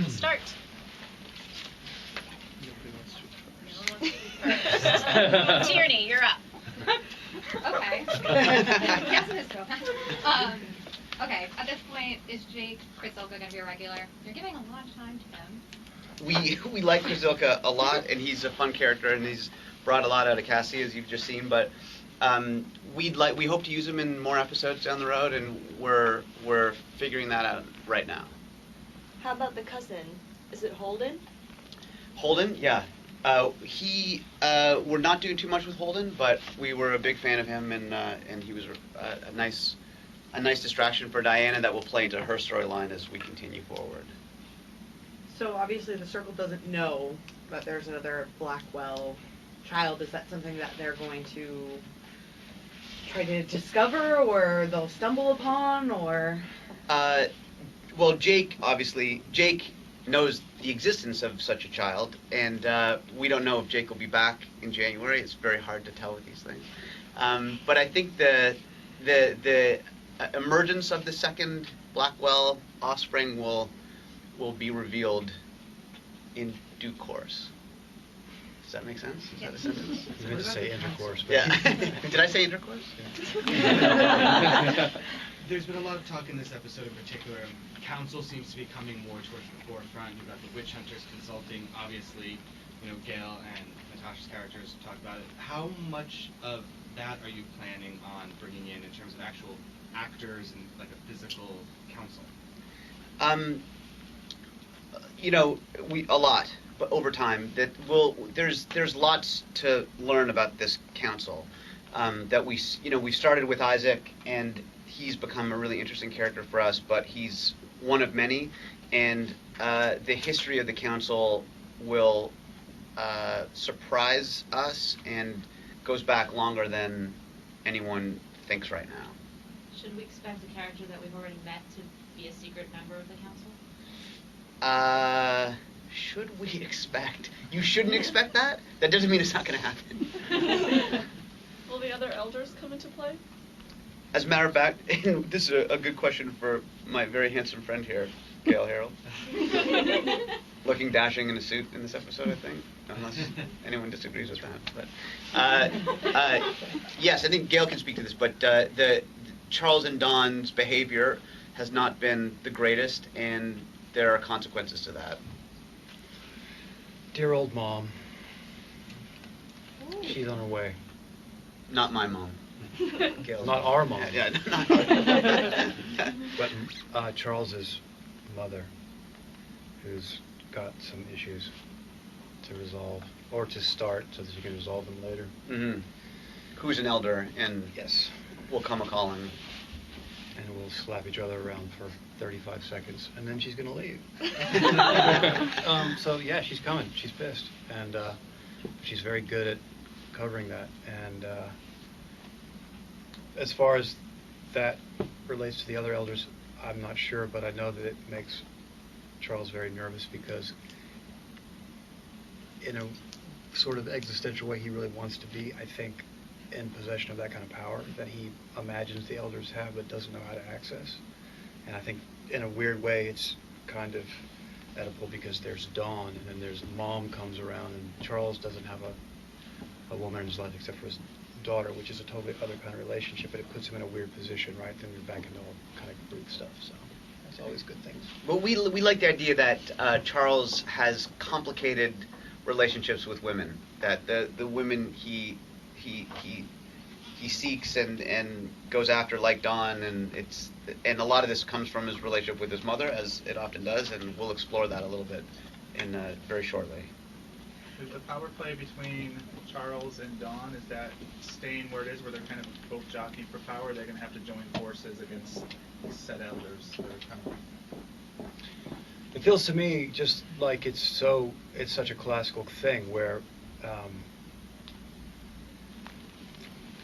Start. Tierney, you're up. Okay. Yes, it is so. Okay, at this point, is Jake Krisilka going to be a regular? You're giving a lot of time to him. We like Krisilka a lot, and he's a fun character, and he's brought a lot out of Cassie, as you've just seen. But we hope to use him in more episodes down the road, and we're figuring that out right now. How about the cousin? Is it Holden? Holden, yeah. We're not doing too much with Holden, but we were a big fan of him, and he was a nice distraction for Diana that will play into her storyline as we continue forward. So obviously the Circle doesn't know that there's another Blackwell child. Is that something that they're going to try to discover, or they'll stumble upon, or? Well, Jake knows the existence of such a child, and we don't know if Jake will be back in January. It's very hard to tell with these things. But I think the emergence of the second Blackwell offspring will be revealed in due course. Does that make sense? Is that a sentence? You meant to say intercourse. But Yeah. Did I say intercourse? Yeah. There's been a lot of talk in this episode in particular. Council seems to be coming more towards the forefront. You've got the witch hunters consulting. Obviously, Gale and Natasha's characters talk about it. How much of that are you planning on bringing in terms of actual actors and like a physical council? A lot, but over time there's lots to learn about this council. That we started with Isaac, and he's become a really interesting character for us, but he's one of many, and the history of the council will surprise us and goes back longer than anyone thinks right now. Should we expect a character that we've already met to be a secret member of the council? Should we expect? You shouldn't expect that? That doesn't mean it's not going to happen. Will the other elders come into play? As a matter of fact, and this is a good question for my very handsome friend here, Gale Harold. Looking dashing in a suit in this episode, I think, unless anyone disagrees with that. But yes, I think Gale can speak to this, but the Charles and Dawn's behavior has not been the greatest, and there are consequences to that. Dear old mom. She's on her way. Not my mom. Gale's not our mom. Yeah, not our mom. But Charles's mother, who's got some issues to resolve, or to start, so that you can resolve them later. Mm-hmm. Who's an elder, and yes, will come a-calling. And we'll slap each other around for 35 seconds, and then she's going to leave. So yeah, she's coming. She's pissed, and she's very good at covering that. And as far as that relates to the other elders, I'm not sure, but I know that it makes Charles very nervous, because in a sort of existential way, he really wants to be, I think, in possession of that kind of power that he imagines the elders have but doesn't know how to access. And I think in a weird way it's kind of Oedipal, because there's Dawn, and then there's Mom comes around, and Charles doesn't have a woman in his life except for his daughter, which is a totally other kind of relationship, but it puts him in a weird position, right? Then you're back into all kind of group stuff, so that's always good things. Well, we like the idea that Charles has complicated relationships with women, that the women he seeks and goes after, like Dawn, and a lot of this comes from his relationship with his mother, as it often does, and we'll explore that a little bit in very shortly. Is the power play between Charles and Dawn, is that staying where it is, where they're kind of both jockeying for power? They're going to have to join forces against said elders. It feels to me just like it's such a classical thing where,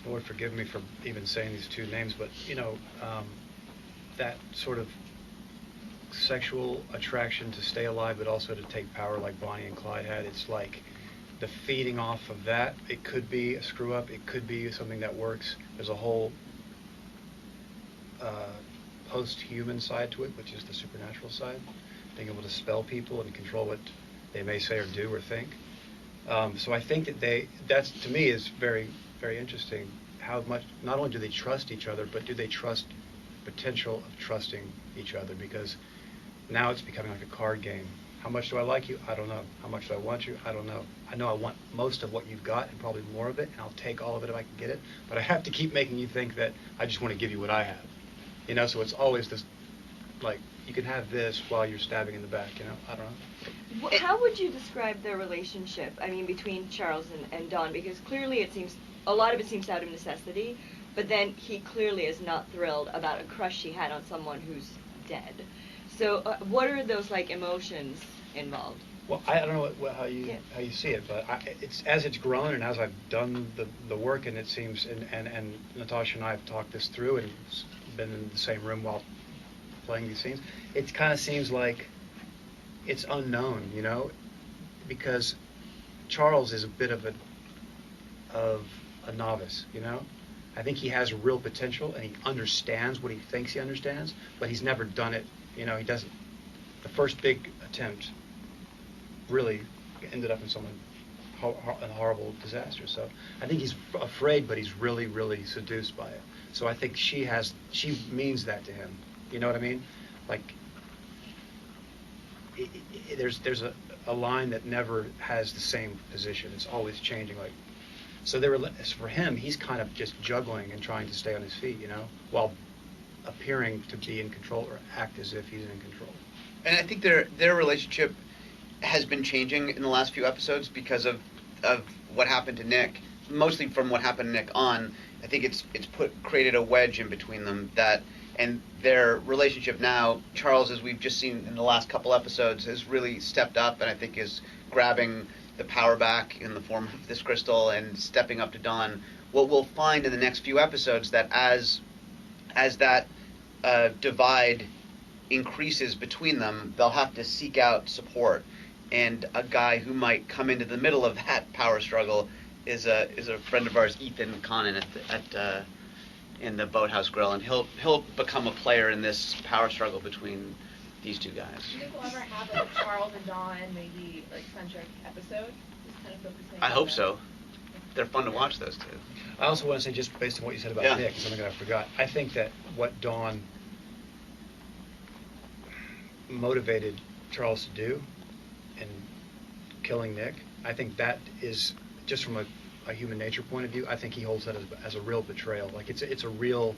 Lord forgive me for even saying these two names, but that sort of sexual attraction to stay alive but also to take power, like Bonnie and Clyde had. It's like the feeding off of that. It could be a screw up, it could be something that works. There's a whole post-human side to it, which is the supernatural side, being able to spell people and control what they may say or do or think. So I think that that's to me is very, very interesting. How much, not only do they trust each other, but do they trust potential of trusting each other? Because now it's becoming like a card game. How much do I like you? I don't know. How much do I want you? I don't know. I know I want most of what you've got and probably more of it, and I'll take all of it if I can get it. But I have to keep making you think that I just want to give you what I have. You know, so it's always this, like, you can have this while you're stabbing in the back, you know? I don't know. How would you describe their relationship, I mean, between Charles and Dawn? Because clearly it seems, a lot of it seems out of necessity, but then he clearly is not thrilled about a crush he had on someone who's dead. So what are those, like, emotions involved? Well, I don't know how you see it, but it's as it's grown and as I've done the work, and it seems, and Natasha and I have talked this through and been in the same room while playing these scenes, it kind of seems like it's unknown, you know, because Charles is a bit of a novice, you know. I think he has real potential and he understands what he thinks he understands, but he's never done it. You know, he doesn't. The first big attempt really ended up in a horrible disaster. So I think he's afraid, but he's really, really seduced by it. So I think she means that to him. You know what I mean? Like, there's a line that never has the same position. It's always changing. Like, so for him, he's kind of just juggling and trying to stay on his feet, you know, while appearing to be in control or act as if he's in control. And I think their relationship has been changing in the last few episodes because of what happened to Nick. Mostly from what happened to Nick on, I think it's created a wedge in between them and their relationship now, Charles, as we've just seen in the last couple episodes, has really stepped up and I think is grabbing the power back in the form of this crystal and stepping up to Dawn. What we'll find in the next few episodes that as that divide increases between them, they'll have to seek out support. And a guy who might come into the middle of that power struggle is a friend of ours, Ethan Connon, in the Boathouse Grill, and he'll become a player in this power struggle between these two guys. Do you think we'll ever have like a Charles and Dawn maybe like centric episode? Just kind of focusing. I hope so. They're fun to watch, those two. I also want to say, just based on what you said about Nick, something that I forgot. I think that what Dawn motivated Charles to do in killing Nick, I think that is just from a human nature point of view. I think he holds that as a real betrayal. Like it's a real,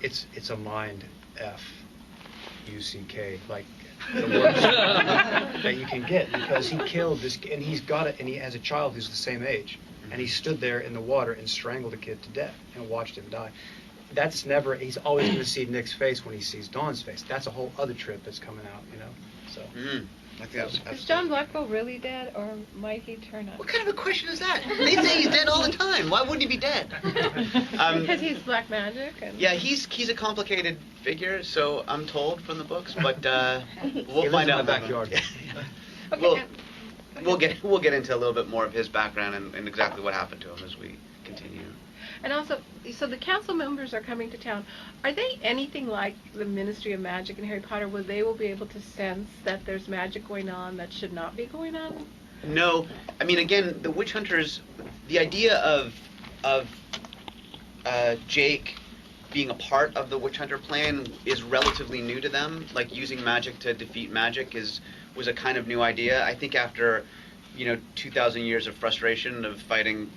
it's a mind F-U-C-K, like the worst that you can get, because he killed this, and he's got it, and he has a child who's the same age, and he stood there in the water and strangled a kid to death and watched him die. That's never, he's always going to see Nick's face when he sees Dawn's face. That's a whole other trip that's coming out, you know. So. I think Is John Blackwell really dead, or might he turn up? What kind of a question is that? They say he's dead all the time. Why wouldn't he be dead? Because he's black magic. And yeah, he's a complicated figure, so I'm told from the books, but we'll find out in my backyard. Okay, We'll get into a little bit more of his background and exactly what happened to him as we continue. And also, so the council members are coming to town. Are they anything like the Ministry of Magic in Harry Potter, where they will be able to sense that there's magic going on that should not be going on? No, I mean, again, the witch hunters, the idea of Jake being a part of the witch hunter plan is relatively new to them. Like, using magic to defeat magic was a kind of new idea. I think after 2,000 years of frustration of fighting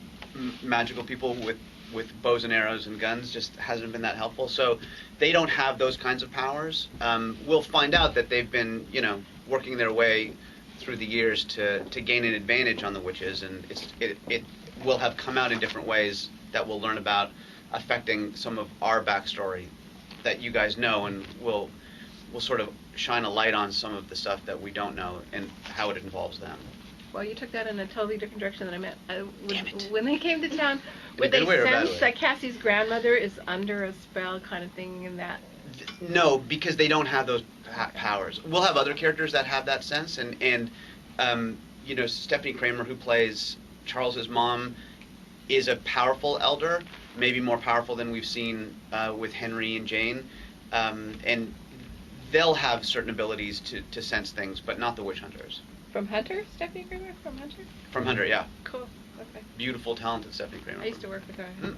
magical people with bows and arrows and guns just hasn't been that helpful. So they don't have those kinds of powers. We'll find out that they've been, working their way through the years to gain an advantage on the witches, and it will have come out in different ways that we'll learn about, affecting some of our backstory that you guys know, and we'll sort of shine a light on some of the stuff that we don't know and how it involves them. Well, you took that in a totally different direction than I meant. When they came to town, In a would they good way or a bad sense way? that Cassie's grandmother is under a spell kind of thing in that? No, because they don't have those powers. We'll have other characters that have that sense, and Stephanie Kramer, who plays Charles's mom, is a powerful elder, maybe more powerful than we've seen with Henry and Jane, and they'll have certain abilities to sense things, but not the witch hunters. From Hunter? Stephanie Kramer from Hunter? From Hunter, yeah. Cool. Okay. Beautiful, talented Stephanie Kramer. I used to work with her. Mm.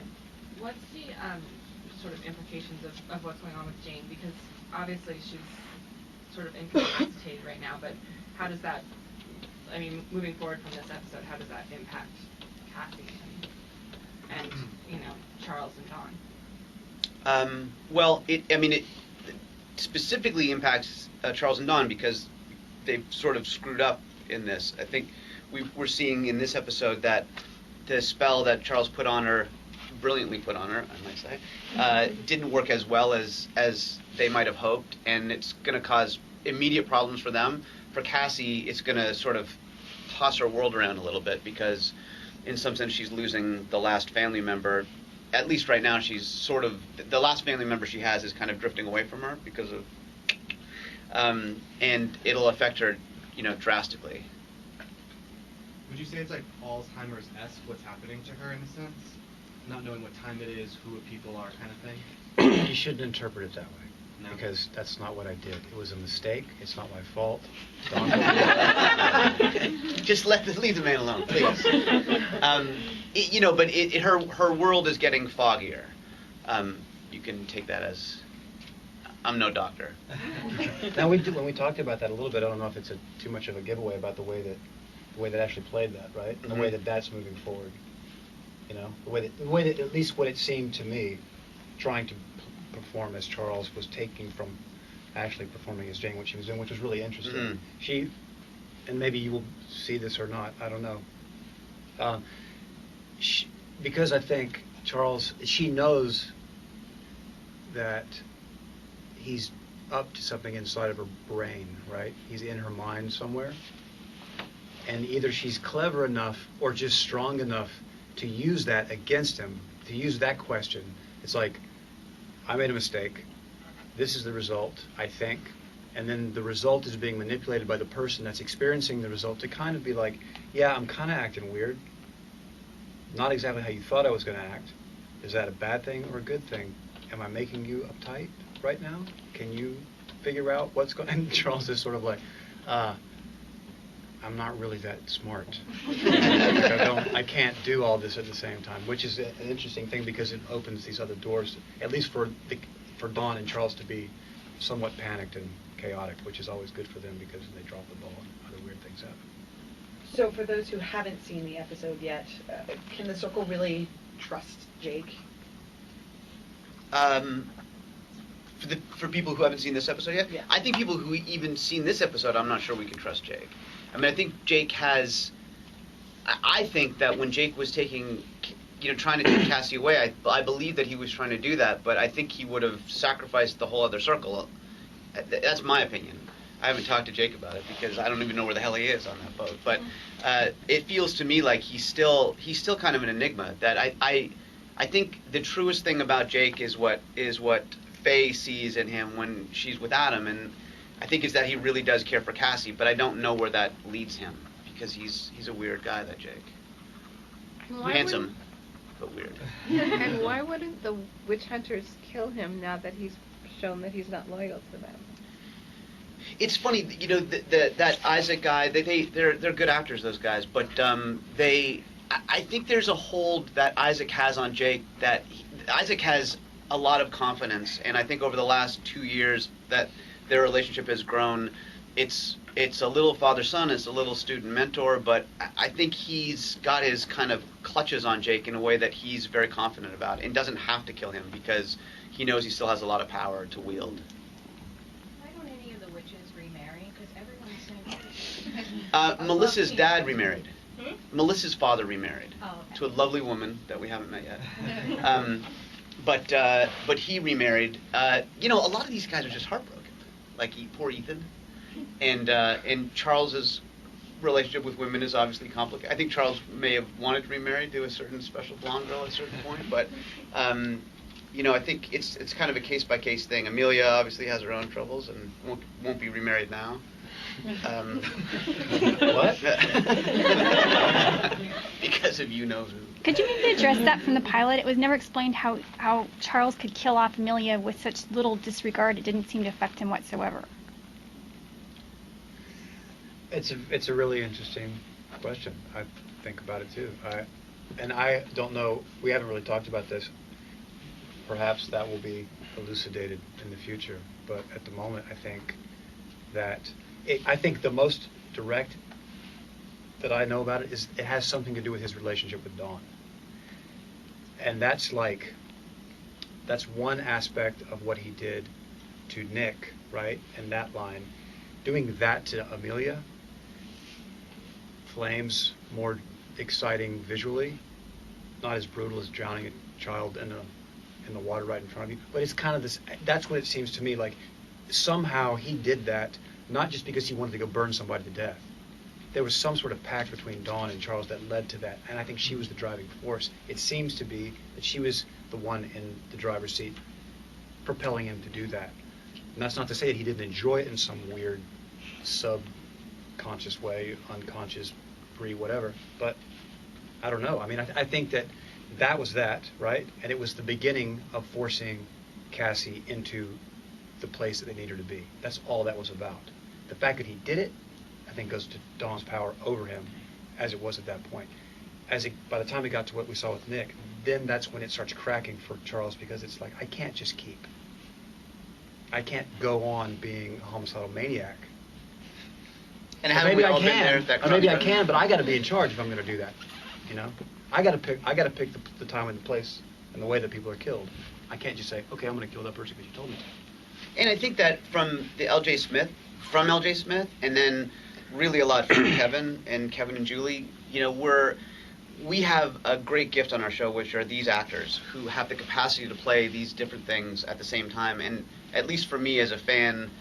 What's the sort of implications of what's going on with Jane? Because obviously she's sort of incapacitated right now, but how does that, I mean, moving forward from this episode, how does that impact Kathy and Charles and Dawn? Well, it specifically impacts Charles and Dawn because they've sort of screwed up in this. I think we're seeing in this episode that the spell that Charles put on her, brilliantly put on her, I might say, didn't work as well as they might have hoped, and it's going to cause immediate problems for them. For Cassie, it's going to sort of toss her world around a little bit because, in some sense, she's losing the last family member. At least right now, she's sort of the last family member she has is kind of drifting away from her because of, and it'll affect her, drastically. Would you say it's like Alzheimer's-esque what's happening to her in a sense? Not knowing what time it is, who people are, kind of thing? You shouldn't interpret it that way. No. Because that's not what I did. It was a mistake. It's not my fault. Just leave the man alone, please. But her world is getting foggier. You can take that as I'm no doctor. Now when we talked about that a little bit, I don't know if it's too much of a giveaway about the way that actually played that, right? And the way that that's moving forward. The way that at least what it seemed to me, trying to perform as Charles was taking from actually performing as Jane, what she was doing, which was really interesting. Mm-hmm. She, and maybe you will see this or not, I don't know. Because I think Charles, she knows that he's up to something inside of her brain, right? He's in her mind somewhere. And either she's clever enough or just strong enough to use that against him, to use that question. It's like, I made a mistake. This is the result, I think. And then the result is being manipulated by the person that's experiencing the result to kind of be like, yeah, I'm kind of acting weird. Not exactly how you thought I was going to act. Is that a bad thing or a good thing? Am I making you uptight right now? Can you figure out what's going on? And Charles is sort of like, I'm not really that smart. I can't do all this at the same time, which is an interesting thing because it opens these other doors, at least for Dawn and Charles to be somewhat panicked and chaotic, which is always good for them because they drop the ball and other weird things happen. So for those who haven't seen the episode yet, can the Circle really trust Jake? For people who haven't seen this episode yet, yeah. I think people who even seen this episode, I'm not sure we can trust Jake. I mean, I think Jake has. I think that when Jake was trying to take Cassie away, I believe that he was trying to do that, but I think he would have sacrificed the whole other circle. That's my opinion. I haven't talked to Jake about it because I don't even know where the hell he is on that boat. But it feels to me like he's still kind of an enigma. That I think the truest thing about Jake is what Faye sees in him when she's with Adam, and I think is that he really does care for Cassie, but I don't know where that leads him because he's a weird guy, that Jake. Handsome, but weird. And why wouldn't the witch hunters kill him now that he's shown that he's not loyal to them? It's funny, that Isaac guy. They're good actors, those guys, but I think there's a hold that Isaac has on Jake that Isaac has a lot of confidence, and I think over the last 2 years that their relationship has grown. It's a little father-son, it's a little student-mentor, but I think he's got his kind of clutches on Jake in a way that he's very confident about and doesn't have to kill him because he knows he still has a lot of power to wield. Why don't any of the witches remarry? Because everyone's saying Melissa's dad remarried. Hmm? Melissa's father remarried to a lovely woman that we haven't met yet. But he remarried. A lot of these guys are just heartbroken. Like poor Ethan, and Charles's relationship with women is obviously complicated. I think Charles may have wanted to remarry to a certain special blonde girl at a certain point, but I think it's kind of a case by case thing. Amelia obviously has her own troubles and won't be remarried now. What? because of you know who. Could you maybe address that from the pilot? It was never explained how Charles could kill off Amelia with such little disregard. It didn't seem to affect him whatsoever. It's a really interesting question. I think about it too. And I don't know. We haven't really talked about this. Perhaps that will be elucidated in the future. But at the moment, I think that I think the most direct that I know about it is it has something to do with his relationship with Dawn. And that's one aspect of what he did to Nick, right? In that line, doing that to Amelia. Flames, more exciting visually, not as brutal as drowning a child in the water right in front of you. But it's kind of this. That's what it seems to me like. Somehow he did that not just because he wanted to go burn somebody to death. There was some sort of pact between Dawn and Charles that led to that, and I think she was the driving force. It seems to be that she was the one in the driver's seat propelling him to do that. And that's not to say that he didn't enjoy it in some weird subconscious way, unconscious, whatever, but I don't know. I mean, I think that was that, right? And it was the beginning of forcing Cassie into the place that they need her to be. That's all that was about. The fact that he did it, I think, goes to Dawn's power over him, as it was at that point. By the time we got to what we saw with Nick, then that's when it starts cracking for Charles, because it's like, I can't go on being a homicidal maniac. And haven't we all been there? Or maybe I can, but I got to be in charge if I'm going to do that. You know, I got to pick the time and the place and the way that people are killed. I can't just say, okay, I'm going to kill that person because you told me to. And I think that from L.J. Smith, and then really a lot from Kevin and Julie, you know, we have a great gift on our show, which are these actors who have the capacity to play these different things at the same time. And at least for me as a fan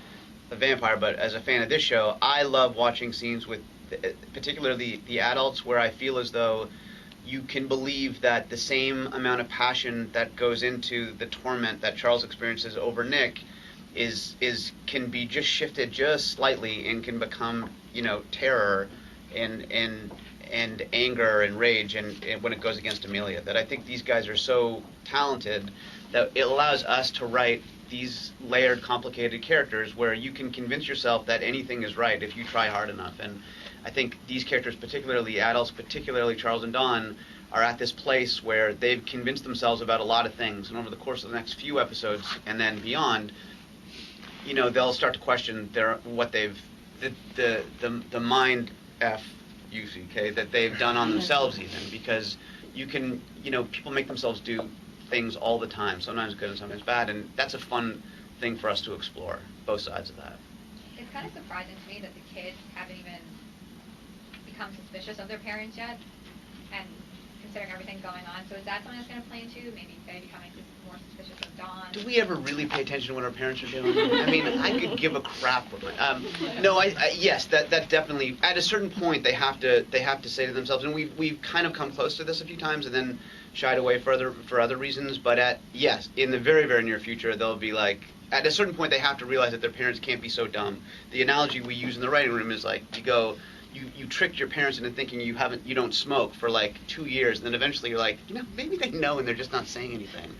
of Vampire, but as a fan of this show, I love watching scenes with particularly the adults where I feel as though you can believe that the same amount of passion that goes into the torment that Charles experiences over Nick can be just shifted just slightly and can become, you know, terror and anger and rage and when it goes against Amelia. That I think these guys are so talented that it allows us to write these layered, complicated characters where you can convince yourself that anything is right if you try hard enough. And I think these characters, particularly adults, particularly Charles and Dawn, are at this place where they've convinced themselves about a lot of things. And over the course of the next few episodes and then beyond, you know, they'll start to question the mind F-U-C-K that they've done on themselves even, because people make themselves do things all the time, sometimes good and sometimes bad, and that's a fun thing for us to explore, both sides of that. It's kind of surprising to me that the kids haven't even become suspicious of their parents yet, and considering everything going on. So is that something that's going to play into maybe Faye becoming more suspicious of Dawn? Do we ever really pay attention to what our parents are doing? I mean, I could give a crap. No, yes, that definitely. At a certain point, they have to say to themselves, and we've kind of come close to this a few times, and then shied away further for other reasons. But in the very, very near future, they'll be like, at a certain point, they have to realize that their parents can't be so dumb. The analogy we use in the writing room is like, you tricked your parents into thinking you don't smoke for like 2 years, and then eventually you're like, maybe they know and they're just not saying anything.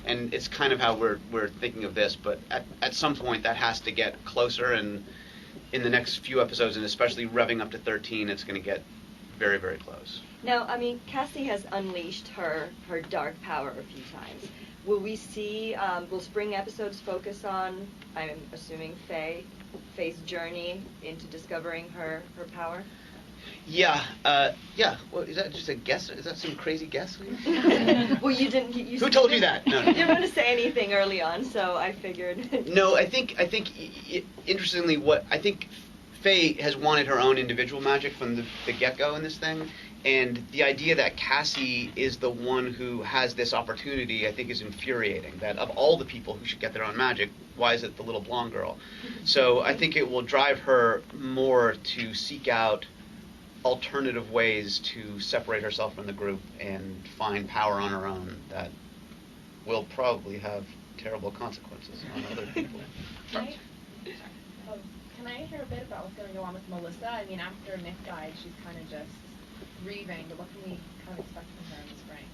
And it's kind of how we're thinking of this, but at some point that has to get closer, and in the next few episodes, and especially revving up to 13, it's going to get very, very close. Now, I mean, Cassie has unleashed her dark power a few times. Will we see, will spring episodes focus on, I'm assuming, Faye's journey into discovering her power? Yeah. Well, is that just a guess? Is that some crazy guess? Well, you didn't. Who told you that? No. You didn't want to say anything early on, so I figured. No, I think interestingly, I think Faye has wanted her own individual magic from the get-go in this thing, and the idea that Cassie is the one who has this opportunity, I think, is infuriating. That of all the people who should get their own magic, why is it the little blonde girl? So I think it will drive her more to seek out alternative ways to separate herself from the group and find power on her own that will probably have terrible consequences on other people. Can I hear a bit about what's going to go on with Melissa? I mean, after Nick died, she's kind of just grieving, but what can we kind of expect from her in the spring?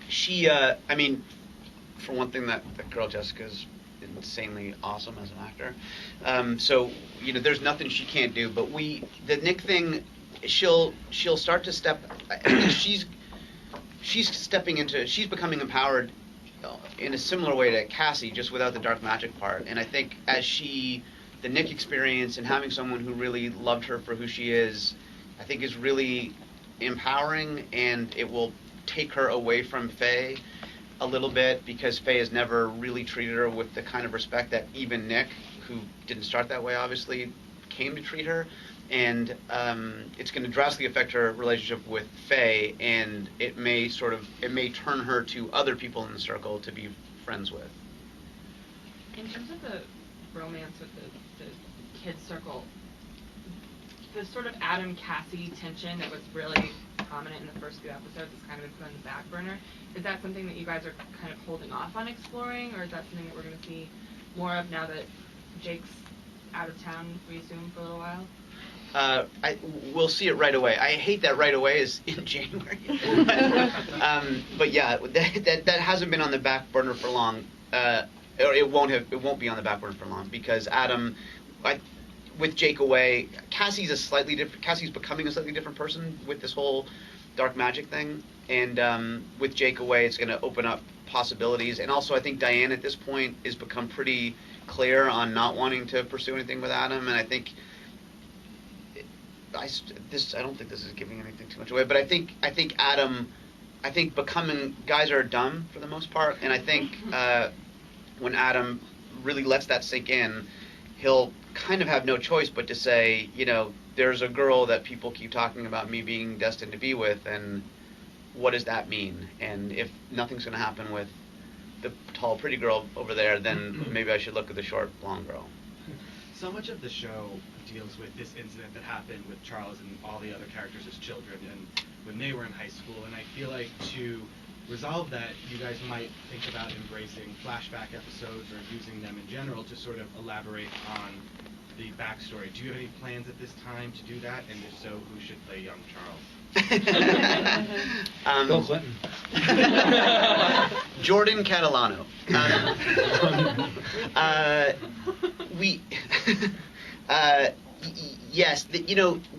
She, I mean, for one thing, that girl Jessica's insanely awesome as an actor. So, there's nothing she can't do. But the Nick thing, she'll start to step. She's becoming empowered in a similar way to Cassie, just without the dark magic part. And I think as the Nick experience and having someone who really loved her for who she is, I think is really empowering, and it will take her away from Faye a little bit, because Faye has never really treated her with the kind of respect that even Nick, who didn't start that way obviously, came to treat her. And it's going to drastically affect her relationship with Faye, and it may turn her to other people in the circle to be friends with. In terms of the romance with the kids circle, the sort of Adam-Cassie tension that was really prominent in the first few episodes is kind of been put on the back burner. Is that something that you guys are kind of holding off on exploring, or is that something that we're going to see more of now that Jake's out of town, we assume, for a little while? We'll see it right away. I hate that right away is in January. But yeah, that hasn't been on the back burner for long. Or it won't be on the back burner for long, because Adam, with Jake away, Cassie's becoming a slightly different person with this whole dark magic thing. And with Jake away, it's going to open up possibilities. And also, I think Diane at this point has become pretty clear on not wanting to pursue anything with Adam. And I think I don't think this is giving anything too much away, but I think Adam, guys are dumb for the most part, and I think when Adam really lets that sink in, he'll kind of have no choice but to say, there's a girl that people keep talking about me being destined to be with, and what does that mean? And if nothing's going to happen with the tall, pretty girl over there, then maybe I should look at the short, blonde girl. So much of the show deals with this incident that happened with Charles and all the other characters as children and when they were in high school, and I feel like to resolve that, you guys might think about embracing flashback episodes or using them in general to sort of elaborate on the backstory. Do you have any plans at this time to do that? And if so, who should play young Charles? Bill Clinton. Jordan Catalano. Yes,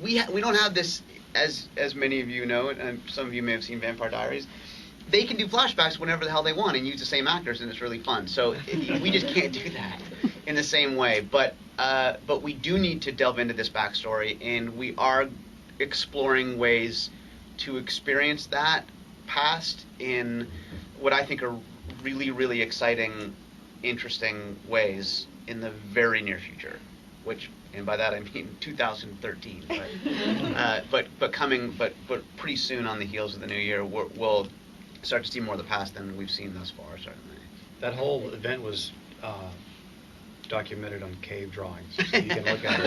we don't have this, as many of you know, and some of you may have seen Vampire Diaries. They can do flashbacks whenever the hell they want and use the same actors, and it's really fun. So we just can't do that in the same way. But we do need to delve into this backstory, and we are exploring ways to experience that past in what I think are really, really exciting, interesting ways in the very near future. And by that I mean 2013. But pretty soon on the heels of the new year, we'll start to see more of the past than we've seen thus far, certainly. That whole event was documented on cave drawings, so you can look at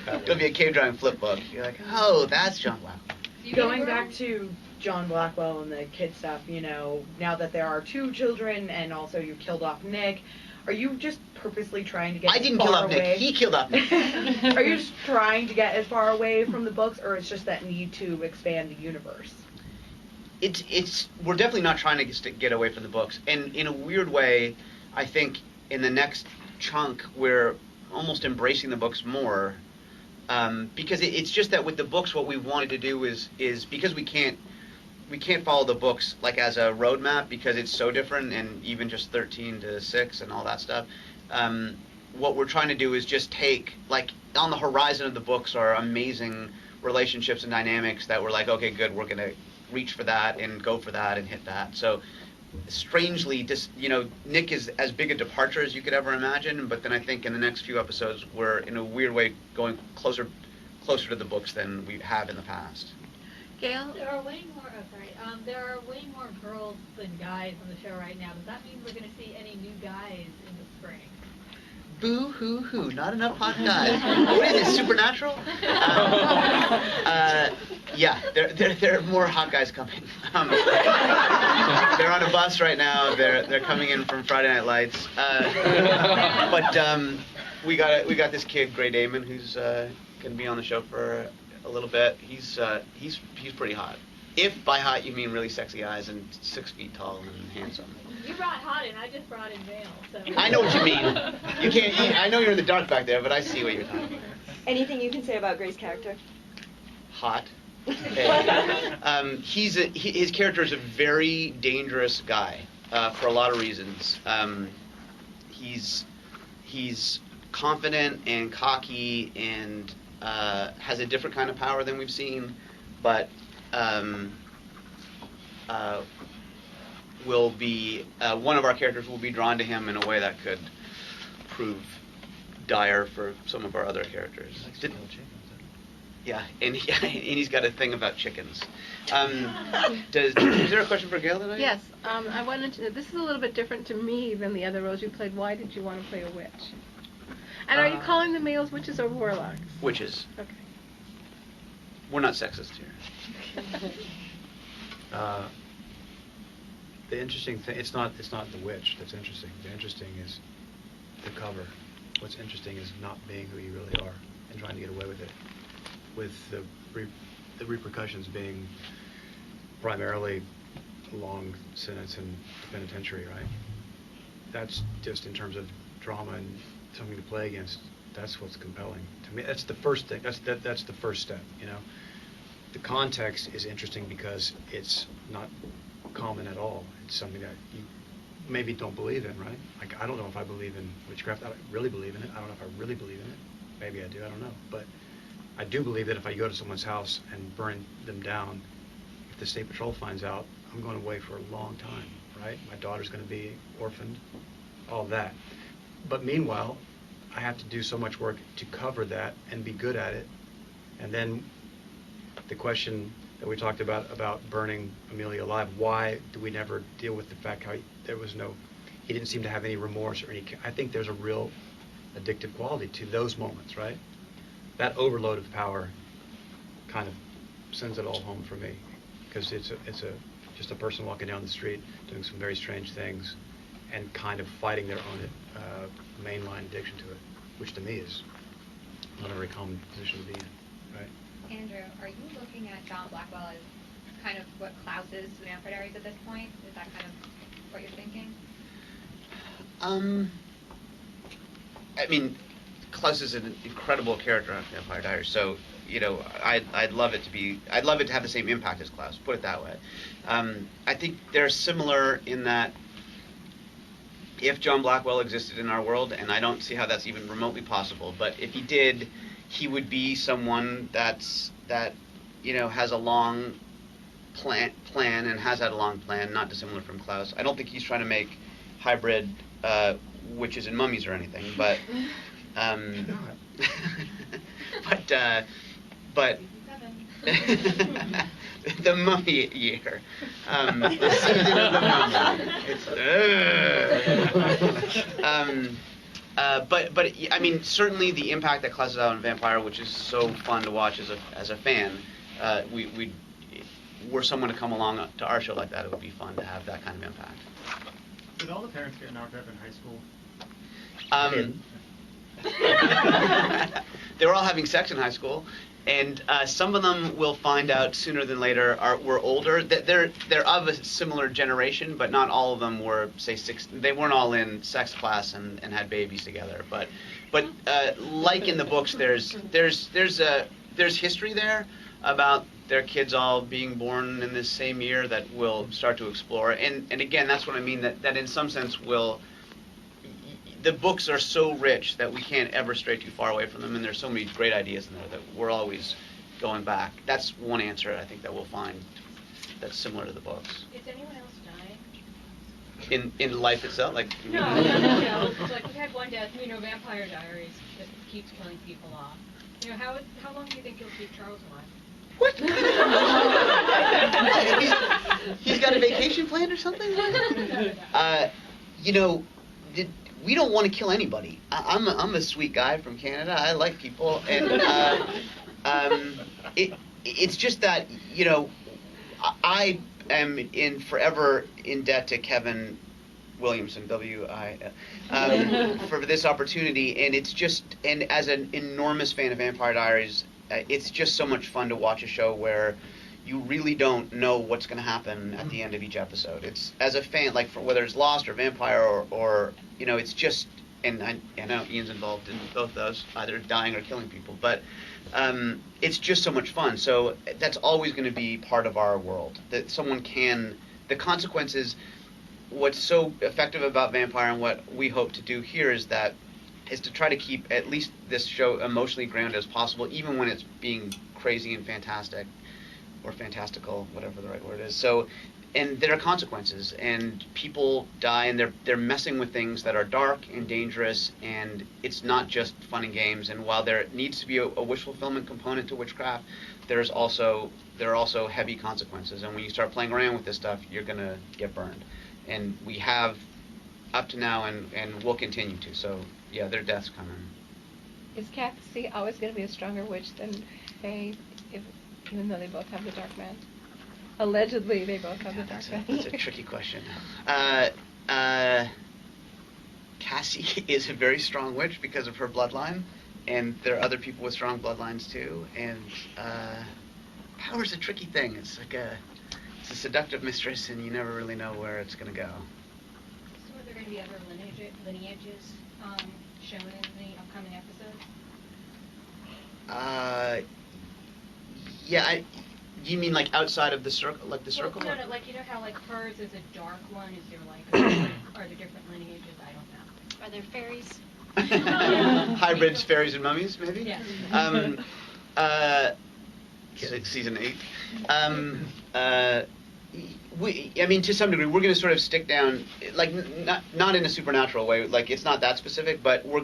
it. It'll be a cave drawing flip book. You're like, oh, that's John Blackwell. Going back to John Blackwell and the kid stuff, now that there are two children and also you killed off Nick, are you just purposely trying to get I didn't kill off Nick. He killed off Nick. Are you just trying to get as far away from the books, or it's just that need to expand the universe? We're definitely not trying to get away from the books. And in a weird way, I think in the next chunk, we're almost embracing the books more. Because it's just that with the books, what we wanted to do is because we can't follow the books like as a roadmap because it's so different, and even just 13 to 6 and all that stuff. What we're trying to do is just take, like, on the horizon of the books are amazing relationships and dynamics that we're like, okay, good, we're going to reach for that and go for that and hit that. So strangely, Nick is as big a departure as you could ever imagine, but then I think in the next few episodes we're in a weird way going closer to the books than we have in the past. Gale? There are way more girls than guys on the show right now. Does that mean we're going to see any new guys in the spring? Boo hoo hoo! Not enough hot guys. What is it? Supernatural? Yeah, there are more hot guys coming. They're on a bus right now. They're coming in from Friday Night Lights. But we got this kid, Gray Damon, who's going to be on the show for a little bit. He's pretty hot. If by hot you mean really sexy eyes and 6 feet tall and handsome. You brought hot in, I just brought in Gale. So. I know what you mean. You can't. I know you're in the dark back there, but I see what you're talking about. Anything you can say about Gray's character? Hot. His character is a very dangerous guy for a lot of reasons. He's confident and cocky and has a different kind of power than we've seen, but will be one of our characters will be drawn to him in a way that could prove dire for some of our other characters. Yeah, and he's got a thing about chickens. Is there a question for Gale tonight? Yes, I wanted to. This is a little bit different to me than the other roles you played. Why did you want to play a witch? And are you calling the males witches or warlocks? Witches. Okay. We're not sexist here. The interesting thing, it's not the witch that's interesting. The interesting is the cover. What's interesting is not being who you really are and trying to get away with it. With the repercussions being primarily a long sentence in penitentiary, right? That's just in terms of drama and something to play against. That's what's compelling to me. That's the first thing. That's the first step. You know, the context is interesting because it's not common at all. It's something that you maybe don't believe in, right? Like, I don't know if I believe in witchcraft. I don't really believe in it. I don't know if I really believe in it. Maybe I do. I don't know. But I do believe that if I go to someone's house and burn them down, if the state patrol finds out, I'm going away for a long time, right? My daughter's going to be orphaned, all that. But meanwhile, I have to do so much work to cover that and be good at it. And then the question that we talked about burning Amelia alive, why do we never deal with the fact how he didn't seem to have any remorse or any, I think there's a real addictive quality to those moments, right? That overload of power kind of sends it all home for me, because it's just a person walking down the street doing some very strange things and kind of fighting their own mainline addiction to it, which to me is not a very common position to be in, right? Andrew, are you looking at John Blackwell as kind of what Klaus is to the Vampire Diaries at this point? Is that kind of what you're thinking? I mean, Klaus is an incredible character on Vampire Diaries, so you know, I'd love it to have the same impact as Klaus. Put it that way. I think they're similar in that if John Blackwell existed in our world, and I don't see how that's even remotely possible, but if he did, he would be someone that you know has a long plan and has had a long plan, not dissimilar from Klaus. I don't think he's trying to make hybrid witches and mummies or anything, but but the mummy year, the season of the mummy. But I mean, certainly the impact that Klaus has had on Vampire, which is so fun to watch as a fan, were someone to come along to our show like that, it would be fun to have that kind of impact. Did all the parents get knocked up in high school? They were all having sex in high school, and some of them will find out sooner than later. Were older. They're of a similar generation, but not all of them were, say, 6. They weren't all in sex class and had babies together. But like in the books, there's history there about their kids all being born in this same year that we'll start to explore. And again, that's what I mean, that in some sense the books are so rich that we can't ever stray too far away from them, and there's so many great ideas in there that we're always going back. That's one answer I think that we'll find that's similar to the books. Is anyone else dying? In life itself? Like No. Like we had one death, Vampire Diaries that keeps killing people off. How long do you think you'll keep Charles alive? What? He's got a vacation planned or something? We don't want to kill anybody. I'm a sweet guy from Canada. I like people, and it's just that I am forever in debt to Kevin Williamson, for this opportunity, and as an enormous fan of Vampire Diaries, it's just so much fun to watch a show where you really don't know what's going to happen at the end of each episode. It's, as a fan, like, for whether it's Lost or Vampire or it's just, and I know Ian's involved in both those, either dying or killing people, but it's just so much fun. So that's always going to be part of our world, that someone can, the consequences. What's so effective about Vampire and what we hope to do here is to try to keep at least this show emotionally grounded as possible, even when it's being crazy and fantastic, or fantastical, whatever the right word is. So, and there are consequences, and people die, and they're messing with things that are dark and dangerous, and it's not just fun and games. And while there needs to be a wish fulfillment component to witchcraft, there are also heavy consequences. And when you start playing around with this stuff, you're gonna get burned. And we have up to now, and we'll continue to. So yeah, there are deaths coming. Is Cassie always going to be a stronger witch than Faye, even though they both have the dark magic? Allegedly, they both have the dark magic. That's a tricky question. Cassie is a very strong witch because of her bloodline, and there are other people with strong bloodlines too. And power's a tricky thing. It's like it's a seductive mistress, and you never really know where it's going to go. So are there going to be other lineages shown in the upcoming episodes? Yeah, you mean like outside of the circle, like the circle? No, like, you know how like hers is a dark one? Is there like, are there different lineages? I don't know. Are there fairies? Hybrids, fairies, and mummies, maybe? Yeah. Season 8. I mean, to some degree, we're going to sort of stick down, like not in a supernatural way. Like, it's not that specific, but we're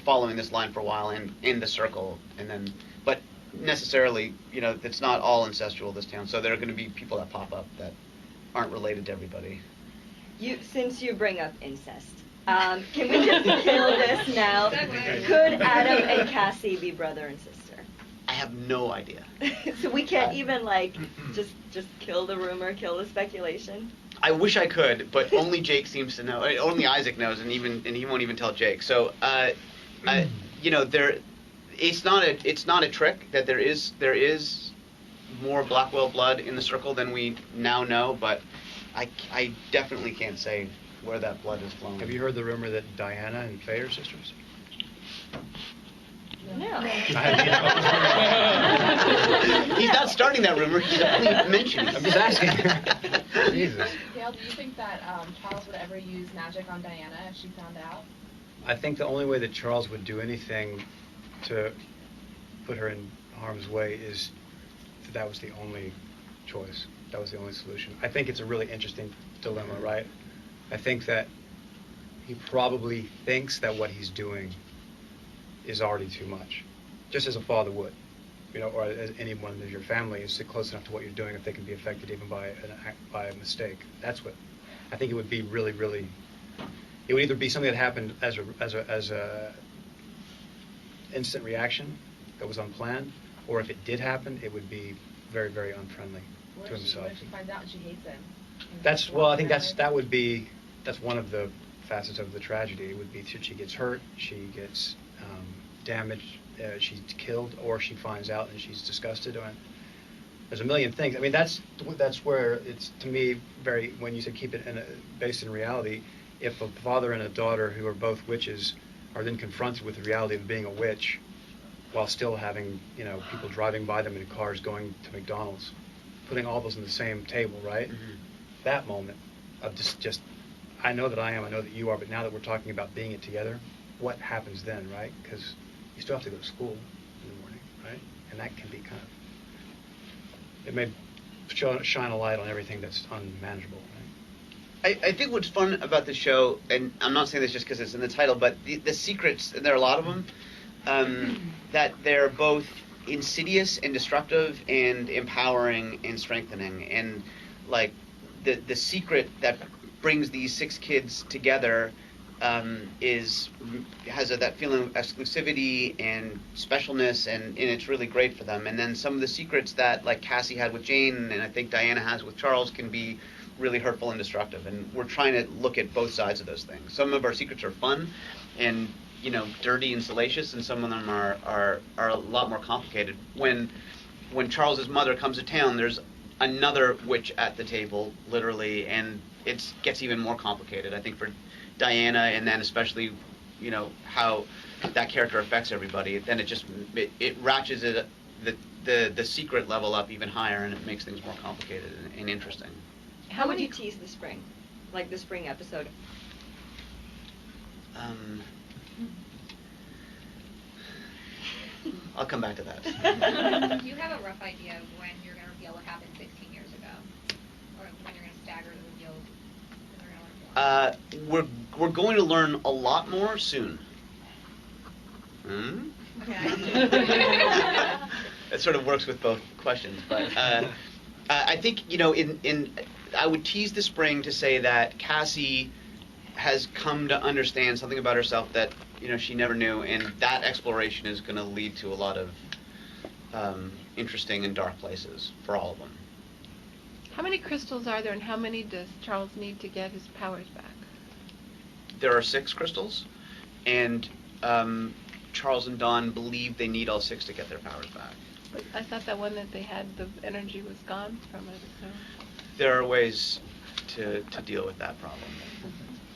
following this line for a while in the circle, and then, but necessarily, it's not all incestual, this town. So there are going to be people that pop up that aren't related to everybody. Since you bring up incest, can we just kill this now? Could Adam and Cassie be brother and sister? I have no idea. So we can't even just kill the rumor, kill the speculation. I wish I could, but only Jake seems to know. Only Isaac knows, and he won't even tell Jake. So, it's not a trick that there is more Blackwell blood in the circle than we now know, but I definitely can't say where that blood is flowing. Have you heard the rumor that Diana and Faye are sisters? No. He's not starting that rumor. He's only mentioning it. I'm just asking. Jesus. Gale, do you think that Charles would ever use magic on Diana if she found out? I think the only way that Charles would do anything to put her in harm's way is that was the only choice. That was the only solution. I think it's a really interesting dilemma, right? I think that he probably thinks that what he's doing is already too much, just as a father would, or as anyone of your family is close enough to what you're doing if they can be affected even by a mistake. That's what I think it would be. Really, really, it would either be something that happened as a instant reaction that was unplanned, or if it did happen, it would be very, very unfriendly to himself. What if she finds out and she hates him? That's one of the facets of the tragedy. It would be that she gets hurt, she gets damaged, she's killed, or she finds out and she's disgusted. There's a million things. I mean, that's where it's, to me, very, when you said keep it based in reality, if a father and a daughter who are both witches are then confronted with the reality of being a witch while still having, people driving by them in cars going to McDonald's, putting all those on the same table, right? Mm-hmm. That moment of just, I know that I am, I know that you are, but now that we're talking about being it together, what happens then, right? Because you still have to go to school in the morning, right? And that can be kind of, it may shine a light on everything that's unmanageable, right? I think what's fun about the show, and I'm not saying this just because it's in the title, but the secrets, and there are a lot of them, that they're both insidious and destructive and empowering and strengthening. And like the secret that brings these 6 kids together has that feeling of exclusivity and specialness, and it's really great for them. And then some of the secrets that like Cassie had with Jane, and I think Diana has with Charles, can be really hurtful and destructive. And we're trying to look at both sides of those things. Some of our secrets are fun, and dirty and salacious, and some of them are a lot more complicated. When Charles's mother comes to town, there's another witch at the table, literally, and it gets even more complicated. I think for Diana, and then especially, how that character affects everybody. Then it ratchets the secret level up even higher, and it makes things more complicated and interesting. How would you tease the spring, like the spring episode? I'll come back to that. Do you have a rough idea of when you're going to reveal what happened 16 years ago? Or when you're going to stagger the reveals? We're going to learn a lot more soon. Okay. That sort of works with both questions, but I think I would tease the spring to say that Cassie has come to understand something about herself that she never knew, and that exploration is going to lead to a lot of interesting and dark places for all of them. How many crystals are there, and how many does Charles need to get his powers back? There are 6 crystals, and Charles and Dawn believe they need all 6 to get their powers back. But I thought that one that they had, the energy was gone from it. So. There are ways to deal with that problem.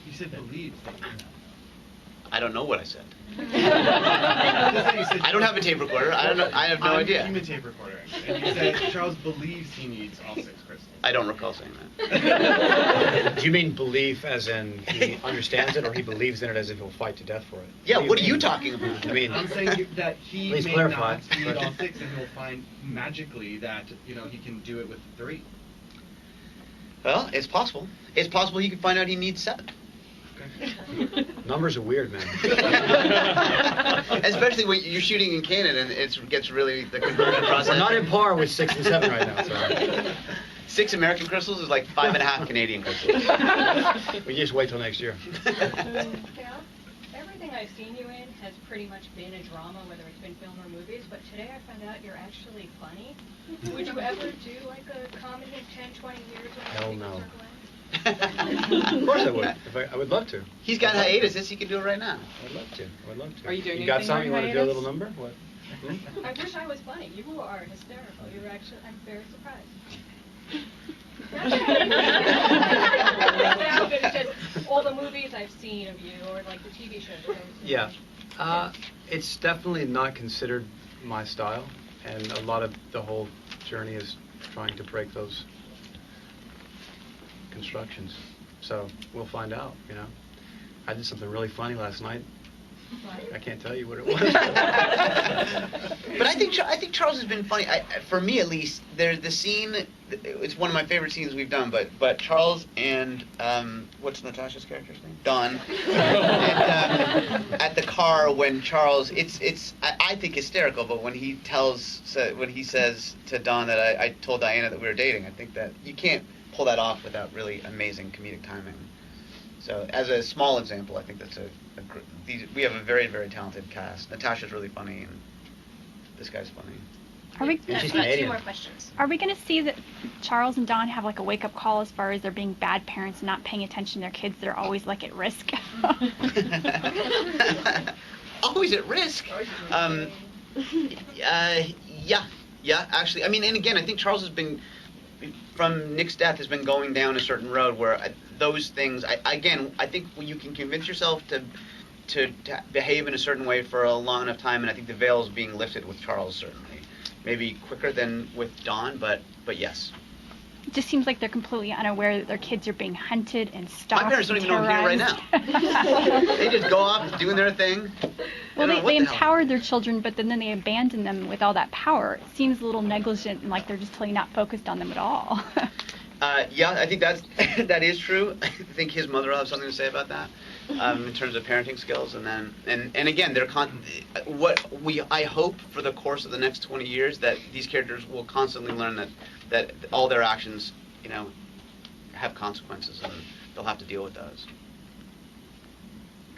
You said believes. I don't know what I said. I don't have a tape recorder. I don't know. I have no idea. I'm a tape recorder, and you said Charles believes he needs all 6 crystals. I don't recall saying that. Do you mean belief as in he understands it, or he believes in it as if he'll fight to death for it? Yeah, what are you talking about? I mean, I'm saying that he please may clarify. not need all 6, and he'll find magically that he can do it with 3. Well, it's possible. It's possible he could find out he needs 7. Numbers are weird, man. Especially when you're shooting in Canon and it gets really the conversion process. We're not in par with 6 and 7 right now. So. 6 American crystals is like 5.5 Canadian crystals. We just wait till next year. Cal, everything I've seen you in has pretty much been a drama, whether it's been film or movies, but today I found out you're actually funny. Would you ever do like a comedy in 10, 20 years? Hell no. Of course I would. I would love to. He's got hiatus. He can do it right now. I'd love to. I'd love to. Are you doing You got anything something? You on want to do a hiatus? little number? What? I wish I was funny. You are hysterical. You're actually, I'm very surprised. Just all the movies I've seen of you, or like the TV shows. Yeah. It's definitely not considered my style, and a lot of the whole journey is trying to break those constructions. So we'll find out, I did something really funny last night. I can't tell you what it was. But I think Charles has been funny. For me, at least, there's the scene. It's one of my favorite scenes we've done. But Charles and what's Natasha's character's name? Dawn. And, at the car when Charles, I think hysterical. But when he says to Dawn that I told Diana that we were dating, I think that you can't pull that off without really amazing comedic timing. So as a small example, I think that's we have a very, very talented cast. Natasha's really funny, and this guy's funny. Are we? And she's Two Canadian. more questions. Are we going to see that Charles and Dawn have like a wake-up call as far as they're being bad parents and not paying attention to their kids? They're always like at risk. Always at risk. Yeah. Actually, I mean, and again, I think Charles has been, from Nick's death, has been going down a certain road where those things. I think when you can convince yourself to behave in a certain way for a long enough time, and I think the veil is being lifted with Charles, certainly. Maybe quicker than with Dawn, but yes. It just seems like they're completely unaware that their kids are being hunted and stalked. My parents don't and even know I'm here right terrorized. now. They just go off doing their thing. Well, They don't know what they the hell. empower their children, but then they abandon them with all that power. It seems a little negligent and like they're just totally not focused on them at all. Yeah, I think that is true. I think his mother will have something to say about that in terms of parenting skills. And then and again, I hope for the course of the next 20 years that these characters will constantly learn that all their actions, have consequences, and they'll have to deal with those.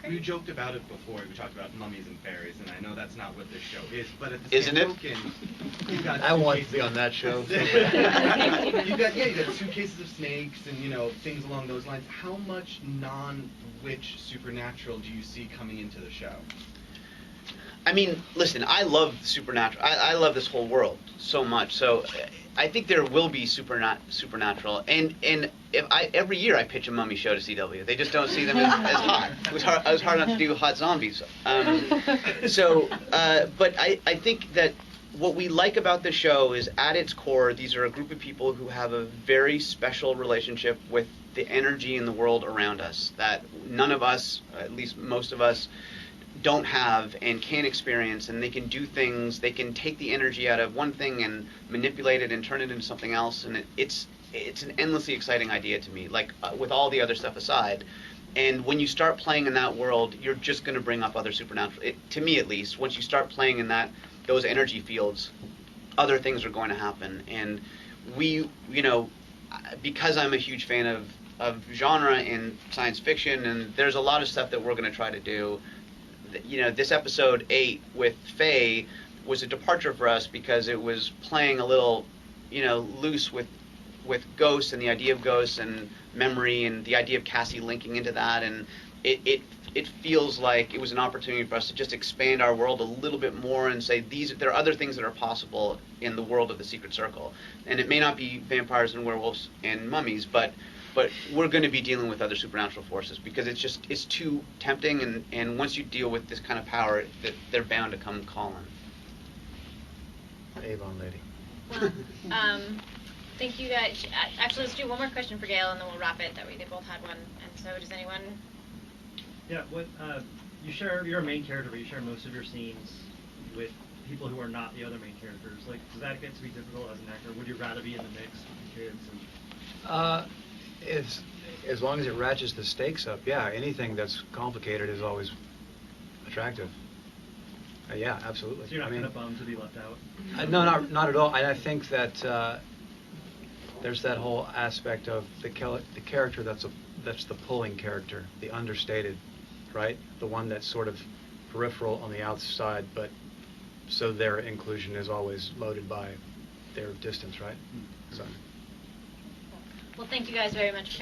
We joked about it before. We talked about mummies and fairies, and I know that's not what this show is, but at the Isn't same it? token, you've got I want to suitcases- be on that show. you got suitcases of snakes and things along those lines. How much non-witch supernatural do you see coming into the show? I mean, listen, I love supernatural. I love this whole world so much. So I think there will be supernatural. And if every year I pitch a mummy show to CW. They just don't see them as hot. It was hard enough to do hot zombies. But I think that what we like about the show is, at its core, these are a group of people who have a very special relationship with the energy in the world around us that none of us, at least most of us, don't have and can't experience, and they can do things. They can take the energy out of one thing and manipulate it and turn it into something else, and it's an endlessly exciting idea to me, like with all the other stuff aside. And when you start playing in that world, you're just going to bring up other supernatural, to me at least. Once you start playing in those energy fields, other things are going to happen. And we, because I'm a huge fan of genre and science fiction, and there's a lot of stuff that we're going to try to do. This episode 8 with Faye was a departure for us because it was playing a little, loose with ghosts and the idea of ghosts and memory and the idea of Cassie linking into that, and it feels like it was an opportunity for us to just expand our world a little bit more and say there are other things that are possible in the world of the Secret Circle, and it may not be vampires and werewolves and mummies, but we're going to be dealing with other supernatural forces because it's too tempting, and once you deal with this kind of power, they're bound to come calling. Avon lady. Well, thank you guys. Actually, let's do one more question for Gale, and then we'll wrap it. That way, they both had one. And so, does anyone? Yeah. You're a main character, but you share most of your scenes with people who are not the other main characters. Like, does that get to be difficult as an actor? Would you rather be in the mix with the kids? As long as it ratchets the stakes up, yeah. Anything that's complicated is always attractive. Yeah, absolutely. So you're not kind of bummed to be left out? No, not at all. I think that there's that whole aspect of the character that's the pulling character, the understated, right? The one that's sort of peripheral on the outside, but so their inclusion is always loaded by their distance, right? So. Well, thank you guys very much for